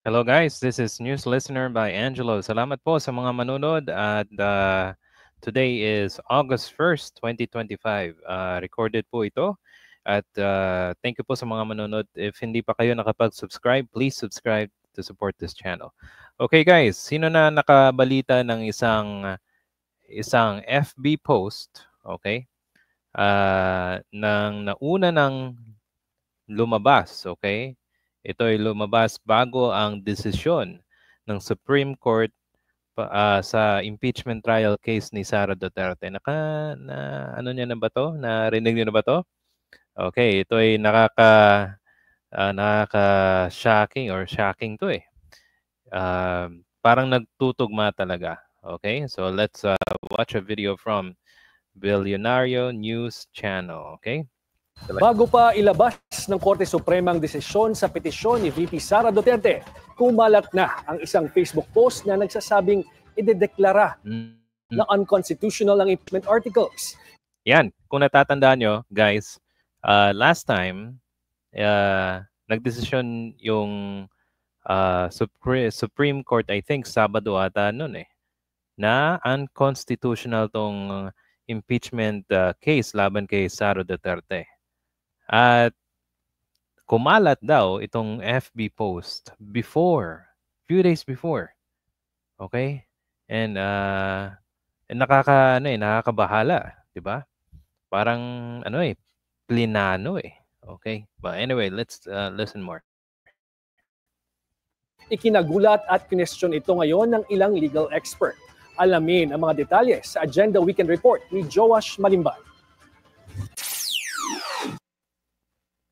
Hello guys, this is News Listener by Angelo. Salamat po sa mga manunod at today is August 1st, 2025. Recorded po ito at thank you po sa mga manunod. If hindi pa kayo nakapag-subscribe, please subscribe to support this channel. Okay guys, sino na nakabalita ng isang FB post, okay? Nang nauna ng lumabas, okay? Ito ay lumabas bago ang desisyon ng Supreme Court sa impeachment trial case ni Sara Duterte. Ano niya na ba to? Narinig niyo na ba to? Okay, ito ay nakaka-shocking or shocking to eh. Parang nagtutugma talaga. Okay, so let's watch a video from Billionario News Channel. Okay. Bago pa ilabas ng Korte Suprema ang desisyon sa petisyon ni VP Sara Duterte, kumalat na ang isang Facebook post na nagsasabing idedeklara na unconstitutional ang impeachment articles. Yan, kung natatandaan nyo, guys, last time, nagdesisyon yung Supreme Court, I think, Sabado ata nun na unconstitutional tong impeachment case laban kay Sara Duterte. At kumalat daw itong FB post few days before. Okay? And nakakabahala, 'di ba? Parang plinano Okay? But anyway, let's listen more. Ikinagulat at kinestyon ito ngayon ng ilang legal expert. Alamin ang mga detalye sa Agenda Weekend Report ni Joash Malimbay.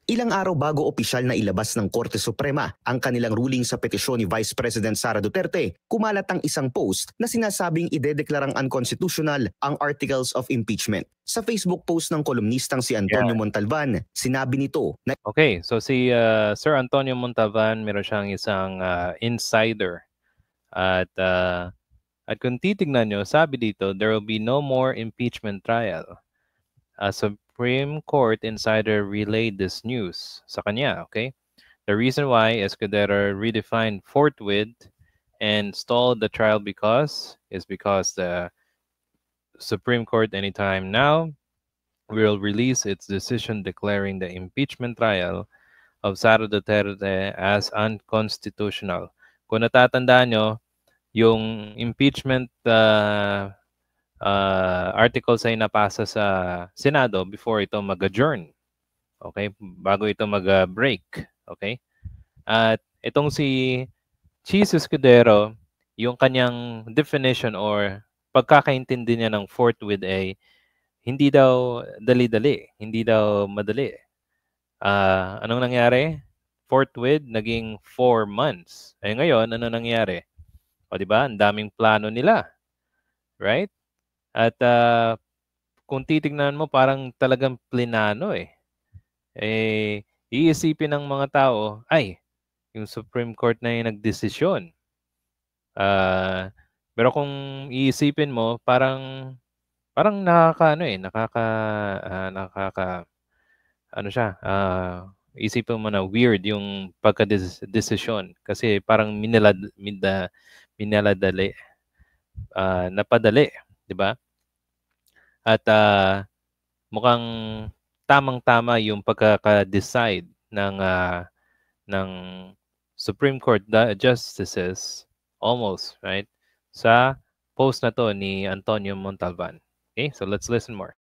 Ilang araw bago opisyal na ilabas ng Korte Suprema ang kanilang ruling sa petisyon ni Vice President Sara Duterte, kumalat ang isang post na sinasabing idedeklarang unconstitutional ang Articles of Impeachment. Sa Facebook post ng kolumnistang si Antonio Montalban, sinabi nito na... Okay, so si Sir Antonio Montalban, meron siyang isang insider. At kung titignan nyo, sabi dito, there will be no more impeachment trial. Supreme Court insider relayed this news sa kanya, okay? The reason why Escudero redefined forthwith and stalled the trial because the Supreme Court anytime now will release its decision declaring the impeachment trial of Sara Duterte as unconstitutional. Kung natatandaan nyo, yung impeachment articles ay napasa sa Senado before ito mag-adjourn. Okay? Bago ito mag-break. Okay? At itong si Chis Escudero, yung kanyang definition or pagkakaintindi niya ng forthwith ay hindi daw dali-dali. Hindi daw madali. Anong nangyari? Forthwith, naging 4 months. Eh ngayon, ano nangyari? O diba? Ang daming plano nila. Right? At kung titignan mo, parang talagang plinano iisipin ng mga tao, ay, yung Supreme Court na yung nagdesisyon. Pero kung iisipin mo, parang isipin mo na weird yung pagka-desisyon. Kasi parang napadali, di ba? At mukhang tamang-tama yung pagkaka-decide ng Supreme Court justices almost, right? Sa post na to ni Antonio Montalban. Okay, so let's listen more.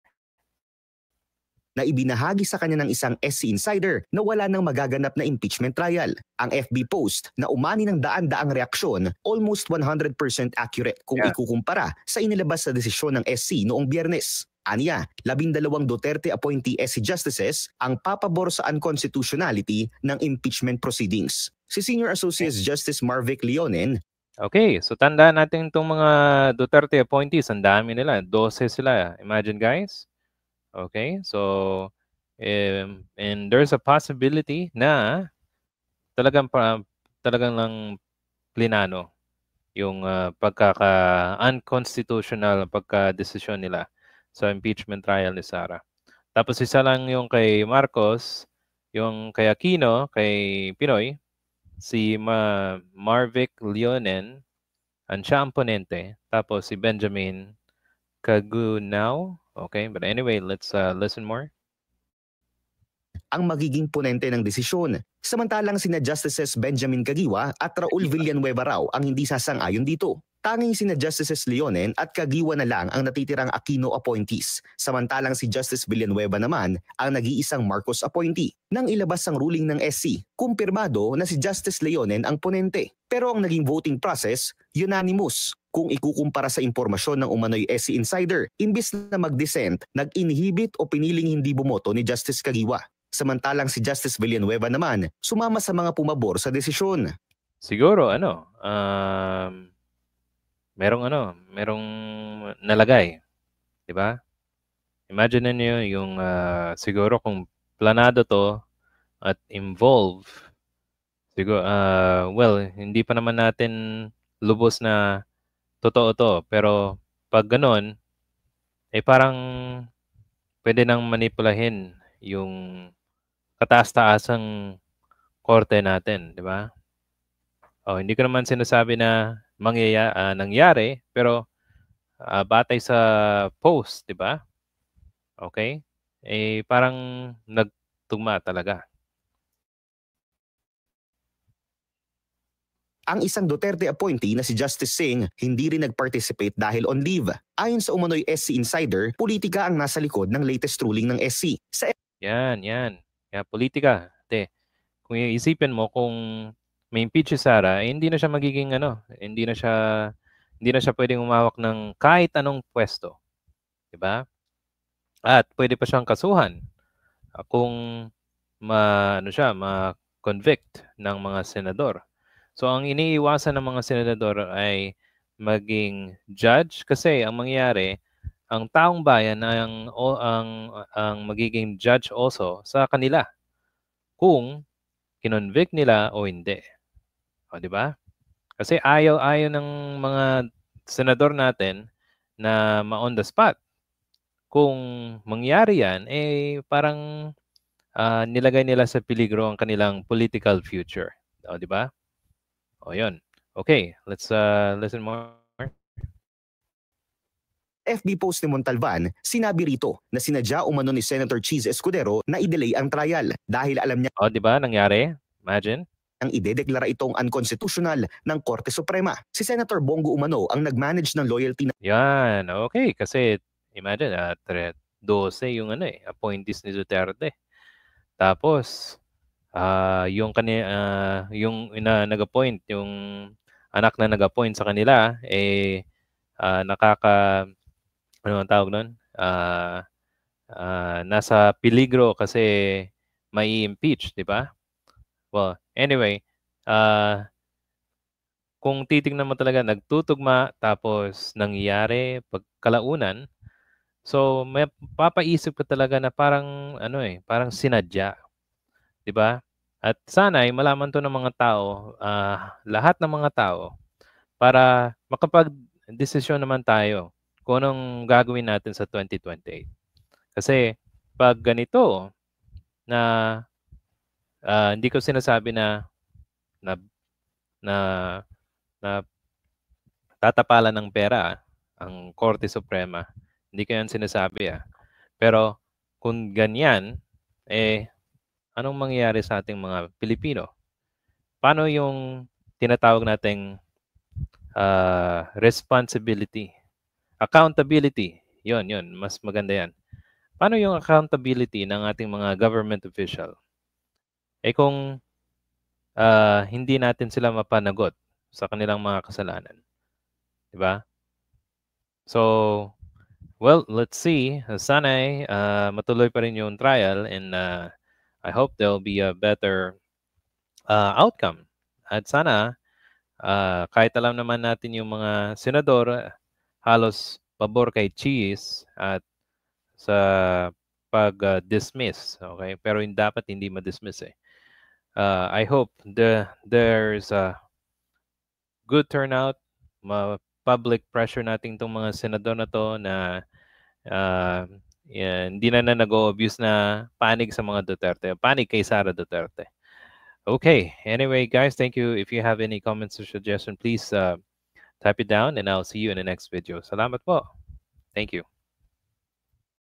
Na ibinahagi sa kanya ng isang SC insider na wala nang magaganap na impeachment trial. Ang FB post na umani ng daan-daang reaksyon, almost 100% accurate kung ikukumpara sa inilabas sa desisyon ng SC noong Biyernes. Aniya, 12 Duterte appointee SC justices ang papabor sa unconstitutionality ng impeachment proceedings. Si Senior Associate Justice Marvic Leonen. Okay, so tandaan natin itong mga Duterte appointees, ang dami nila, 12 sila. Imagine guys. Okay, so and there's a possibility na talagang lang plinano yung unconstitutional pagka-desisyon nila sa impeachment trial ni Sara. Tapos isa lang yung kay Marcos, yung kay Aquino, kay Pinoy, si Marvic Leonen, siya ang ponente. Tapos si Benjamin Kagunao. Okay, but anyway, let's listen more. Ang magiging ponente ng desisyon. Samantalang sina Justices Benjamin Caguiwa at Raul Villanueva raw ang hindi sasang-ayon dito. Tanging sina Justices Leonen at Caguiwa na lang ang natitirang Aquino appointees, samantalang si Justice Villanueva naman ang nag-iisang Marcos appointee. Nang ilabas ang ruling ng SC, kumpirmado na si Justice Leonen ang ponente. Pero ang naging voting process, unanimous. Kung ikukumpara sa impormasyon ng umano'y SC Insider, imbis na mag-dissent, nag-inhibit o piniling hindi bumoto ni Justice Caguiwa. Samantalang si Justice Villanueva naman, sumama sa mga pumabor sa desisyon. Siguro, merong nalagay. Diba? Imagine niyo yung siguro kung planado to at involve, siguro, well, hindi pa naman natin lubos na totoo to. Pero pag ganun, parang pwede nang manipulahin yung kataas-taasang korte natin, di ba? Hindi ko naman sinasabi na nangyari, pero batay sa post, di ba? Okay? Parang nagtugma talaga. Ang isang Duterte appointee na si Justice Singh hindi rin nag-participate dahil on leave. Ayon sa umano'y SC Insider, politika ang nasa likod ng latest ruling ng SC. Yan. Kaya politika. Kung iisipin mo, kung may impeach si Sara, hindi na siya magiging hindi na siya pwedeng umawak ng kahit anong pwesto. Diba? At pwede pa siyang kasuhan kung ma-convict ng mga senador. So ang iniiwasan ng mga senador ay maging judge kasi ang mangyayari, ang taong bayan ang magiging judge also sa kanila kung kinonvict nila o hindi. Di ba? Kasi ayaw ng mga senador natin na ma-on the spot. Kung mangyari yan, parang nilagay nila sa peligro ang kanilang political future. Di ba? Yun. Okay, let's listen more. FB post ni Montalban, sinabi rito na sinadya umano ni Senator Cheese Escudero na i-delay ang trial dahil alam niya di ba nangyari? Imagine. ang idedeklara itong unconstitutional ng Korte Suprema. Si Senator Bongo umano ang nag-manage ng loyalty na Yan, okay. Kasi imagine, 12 yung appointees ni Duterte. Tapos, yung nag-appoint, yung anak na nag-appoint sa kanila, ano ang tawag nun? Nasa peligro kasi may impeach, di ba? Well, anyway, kung titignan mo talaga, nagtutugma, tapos nangyayari pagkalaunan, so may papaisip ka talaga na parang parang sinadya, 'di ba? At sana ay malaman 'to ng mga tao, lahat ng mga tao, para makapag-desisyon naman tayo kung anong gagawin natin sa 2028. Kasi pag ganito na hindi ko sinasabi na tatapalan ng pera ang Korte Suprema. Hindi ko yan sinasabi. Pero kung ganyan, anong mangyayari sa ating mga Pilipino? Paano yung tinatawag nating responsibility? Accountability. Yun. Mas maganda yan. Paano yung accountability ng ating mga government official? Kung hindi natin sila mapanagot sa kanilang mga kasalanan. Diba? So, well, let's see. Sana matuloy pa rin yung trial, and I hope there'll be a better outcome. At sana, kahit alam naman natin yung mga senador, halos pabor kay Cheese at sa pag-dismiss. Okay? Pero dapat hindi ma-dismiss I hope there's a good turnout, public pressure natin itong mga senador na to na hindi na nag-o-abuse na panig sa mga Duterte, panig kay Sara Duterte. Okay. Anyway, guys, thank you. If you have any comments or suggestion, please type it down and I'll see you in the next video. Salamat po. Thank you.